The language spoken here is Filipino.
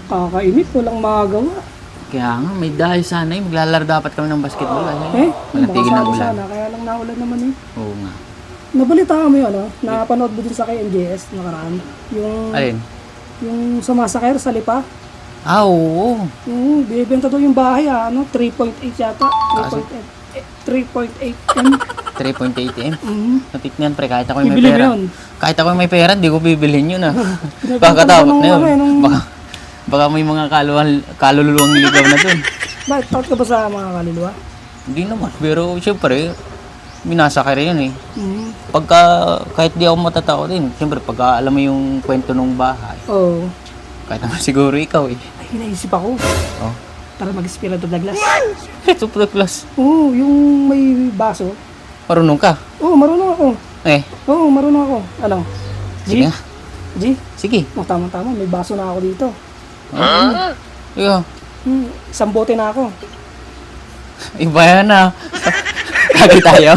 Kakainit, walang magagawa. Kaya nga, may dahil sana yun. Maglalaro dapat kami ng basketball. Malatigil ng makasali ulan. sana, kaya lang naulan naman eh. Oo nga. Nabalita mo yun, napanood mo din sa kay NJS nakaraan. Alin? Yung sumasakay sa Lipa. Oo. Bibenta daw yung bahay 3.8 yata. 3.8 M. 3.8 M. Mm. Natik niyan, pre. Kahit ako may Bibili mo pera. yun. Kahit ako may pera, hindi ko bibilhin yun Pinagpunta Pagkatapot ko na yun. nung- Baka may mga kaluluwang ligaw na dun. Bakit takot ka ba sa mga kaluluwa? Hindi naman. Pero syempre, minasakay rin yun eh. Mm. Pagka, kahit di ako matatakot din, syempre pagka alam mo yung kwento ng bahay, Oo. kahit naman siguro ikaw eh. Ay, naisip ako. Oh. Tara mag-spira to Douglas. Ito po class. Oo, yung may baso. Marunong ka. Oo, marunong ako. Oo, marunong ako. Ano? Sige nga. G? Sige. Tama-tama, may baso na ako dito. Iyo. Isang bote na ako. Iba yan ah. Lagi tayo.